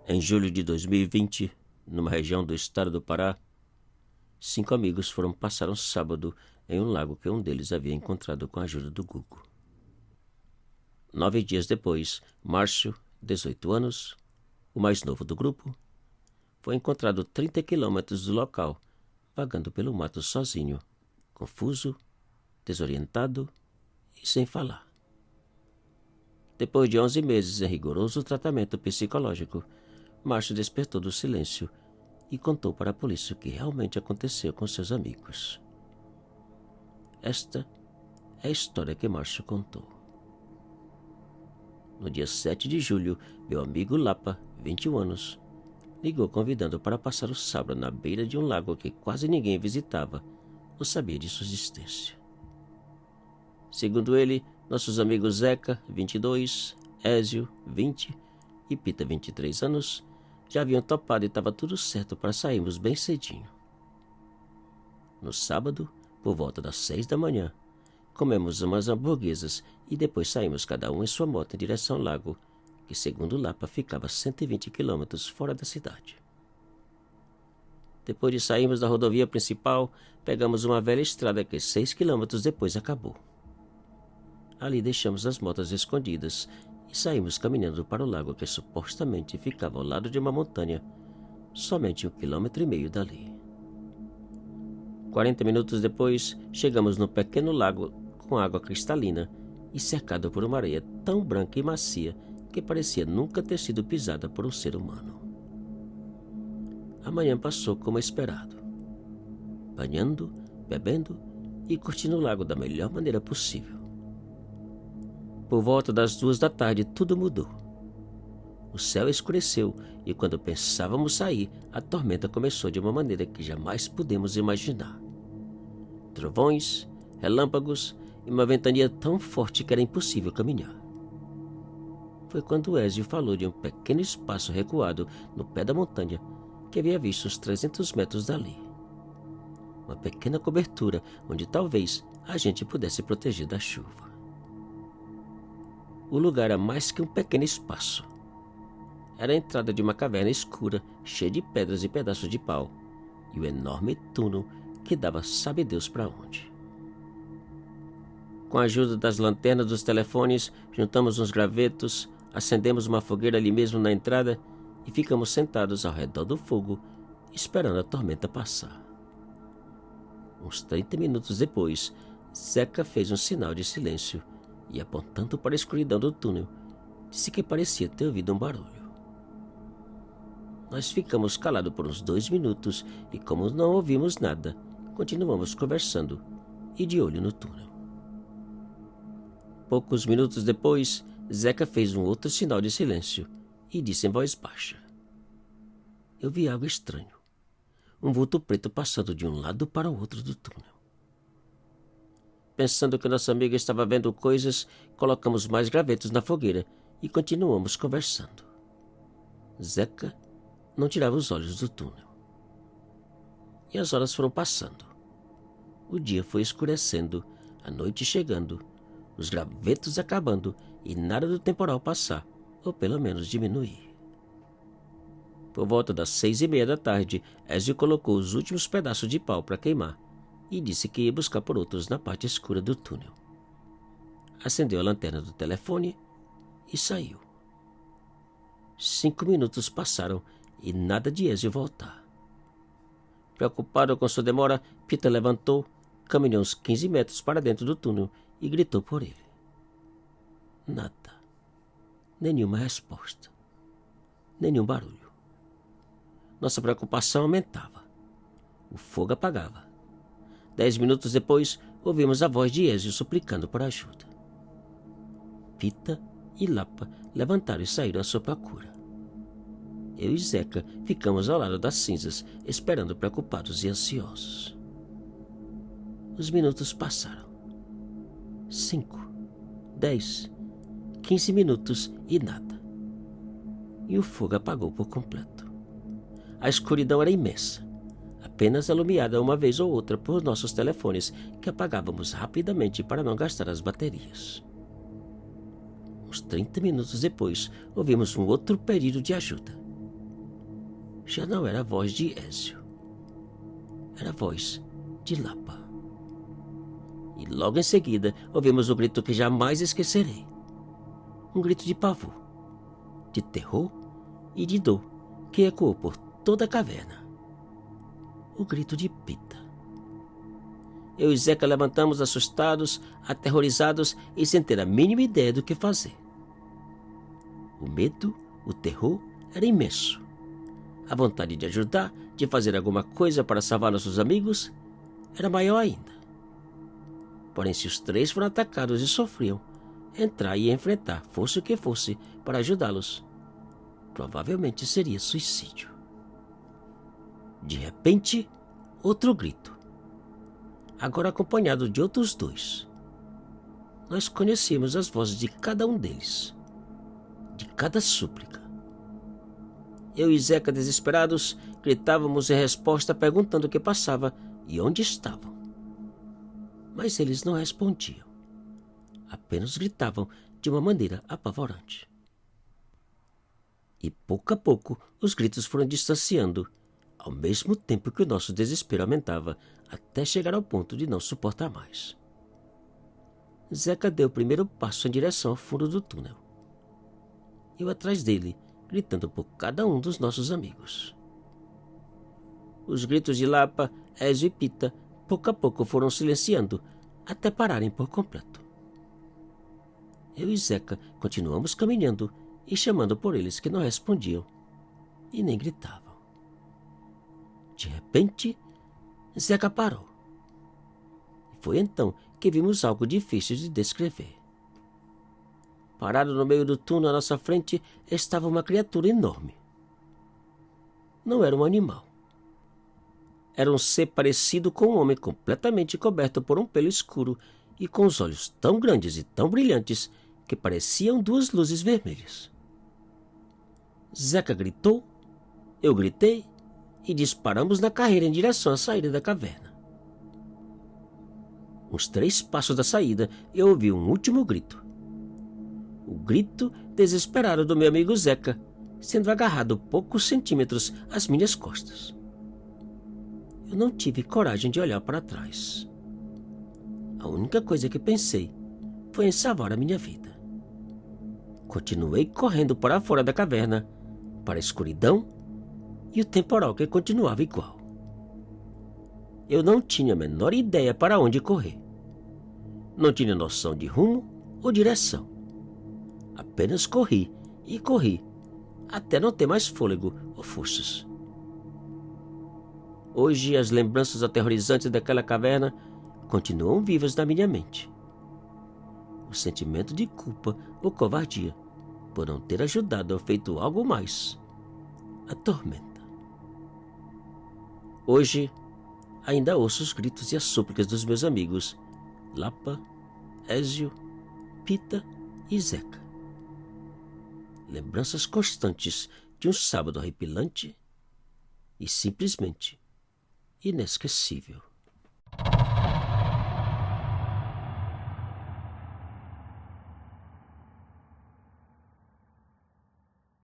Em julho de 2020, numa região do estado do Pará, 5 amigos foram passar um sábado em um lago que um deles havia encontrado com a ajuda do Google. 9 dias depois, Márcio, 18 anos, o mais novo do grupo, foi encontrado 30 quilômetros do local, vagando pelo mato sozinho, confuso, desorientado e sem falar. Depois de 11 meses em rigoroso tratamento psicológico, Márcio despertou do silêncio e contou para a polícia o que realmente aconteceu com seus amigos. Esta é a história que Márcio contou. No dia 7 de julho, meu amigo Lapa, 21 anos, ligou convidando para passar o sábado na beira de um lago que quase ninguém visitava ou sabia de sua existência. Segundo ele, nossos amigos Zeca, 22, Ézio, 20 e Pita, 23 anos, já haviam topado e estava tudo certo para sairmos bem cedinho. No sábado, por volta das 6 da manhã, comemos umas hamburguesas e depois saímos cada um em sua moto em direção ao lago, que segundo Lapa ficava a 120 quilômetros fora da cidade. Depois de sairmos da rodovia principal, pegamos uma velha estrada que 6 quilômetros depois acabou. Ali deixamos as motos escondidas e saímos caminhando para o lago que supostamente ficava ao lado de uma montanha, somente 1,5 quilômetros dali. 40 minutos depois, chegamos num pequeno lago com água cristalina e cercado por uma areia tão branca e macia que parecia nunca ter sido pisada por um ser humano. A manhã passou como esperado, banhando, bebendo e curtindo o lago da melhor maneira possível. Por volta das 2 da tarde, tudo mudou. O céu escureceu e quando pensávamos sair, a tormenta começou de uma maneira que jamais pudemos imaginar. Trovões, relâmpagos e uma ventania tão forte que era impossível caminhar. Foi quando Ézio falou de um pequeno espaço recuado no pé da montanha que havia visto uns 300 metros dali. Uma pequena cobertura onde talvez a gente pudesse proteger da chuva. O lugar era mais que um pequeno espaço. Era a entrada de uma caverna escura, cheia de pedras e pedaços de pau, e o enorme túnel que dava sabe Deus para onde. Com a ajuda das lanternas dos telefones, juntamos uns gravetos, acendemos uma fogueira ali mesmo na entrada e ficamos sentados ao redor do fogo, esperando a tormenta passar. Uns 30 minutos depois, Zeca fez um sinal de silêncio e, apontando para a escuridão do túnel, disse que parecia ter ouvido um barulho. Nós ficamos calados por uns 2 minutos e, como não ouvimos nada, continuamos conversando e de olho no túnel. Poucos minutos depois, Zeca fez um outro sinal de silêncio e disse em voz baixa: Eu vi algo estranho. Um vulto preto passando de um lado para o outro do túnel. Pensando que nossa amiga estava vendo coisas, colocamos mais gravetos na fogueira e continuamos conversando. Zeca não tirava os olhos do túnel. E as horas foram passando. O dia foi escurecendo, a noite chegando, os gravetos acabando e nada do temporal passar, ou pelo menos diminuir. Por volta das 6:30 da tarde, Ézio colocou os últimos pedaços de pau para queimar e disse que ia buscar por outros na parte escura do túnel. Acendeu a lanterna do telefone e saiu. 5 minutos passaram e nada de Ézio voltar. Preocupado com sua demora, Pita levantou, caminhou uns 15 metros para dentro do túnel e gritou por ele. Nada. Nenhuma resposta. Nenhum barulho. Nossa preocupação aumentava. O fogo apagava. 10 minutos depois, ouvimos a voz de Ézio suplicando por ajuda. Pita e Lapa levantaram e saíram à sua procura. Eu e Zeca ficamos ao lado das cinzas, esperando preocupados e ansiosos. Os minutos passaram. 5, 10, 15 minutos e nada. E o fogo apagou por completo. A escuridão era imensa, apenas alumiada uma vez ou outra por nossos telefones, que apagávamos rapidamente para não gastar as baterias. Uns 30 minutos depois, ouvimos um outro pedido de ajuda. Já não era a voz de Ézio. Era a voz de Lapa. E logo em seguida ouvimos o grito que jamais esquecerei. Um grito de pavor, de terror e de dor que ecoou por toda a caverna. O grito de Pita. Eu e Zeca levantamos assustados, aterrorizados e sem ter a mínima ideia do que fazer. O medo, o terror era imenso. A vontade de ajudar, de fazer alguma coisa para salvar nossos amigos, era maior ainda. Porém, se os três foram atacados e sofriam, entrar e enfrentar, fosse o que fosse, para ajudá-los, provavelmente seria suicídio. De repente, outro grito. Agora acompanhado de outros dois. Nós conhecíamos as vozes de cada um deles, de cada súplica. Eu e Zeca, desesperados, gritávamos em resposta perguntando o que passava e onde estavam. Mas eles não respondiam. Apenas gritavam de uma maneira apavorante. E pouco a pouco os gritos foram distanciando, ao mesmo tempo que o nosso desespero aumentava, até chegar ao ponto de não suportar mais. Zeca deu o primeiro passo em direção ao fundo do túnel. Eu atrás dele, gritando por cada um dos nossos amigos. Os gritos de Lapa, Ézio e Pita, pouco a pouco foram silenciando, até pararem por completo. Eu e Zeca continuamos caminhando e chamando por eles que não respondiam e nem gritavam. De repente, Zeca parou. Foi então que vimos algo difícil de descrever. Parado no meio do túnel à nossa frente estava uma criatura enorme. Não era um animal. Era um ser parecido com um homem completamente coberto por um pelo escuro e com os olhos tão grandes e tão brilhantes que pareciam duas luzes vermelhas. Zeca gritou, eu gritei e disparamos na carreira em direção à saída da caverna. Uns 3 passos da saída, eu ouvi um último grito. O grito desesperado do meu amigo Zeca, sendo agarrado poucos centímetros às minhas costas. Eu não tive coragem de olhar para trás. A única coisa que pensei foi em salvar a minha vida. Continuei correndo para fora da caverna, para a escuridão e o temporal que continuava igual. Eu não tinha a menor ideia para onde correr. Não tinha noção de rumo ou direção. Apenas corri e corri, até não ter mais fôlego ou forças. Hoje as lembranças aterrorizantes daquela caverna continuam vivas na minha mente. O sentimento de culpa ou covardia por não ter ajudado ou feito algo mais atormenta. Hoje ainda ouço os gritos e as súplicas dos meus amigos Lapa, Ézio, Pita e Zeca. Lembranças constantes de um sábado horripilante e simplesmente inesquecível.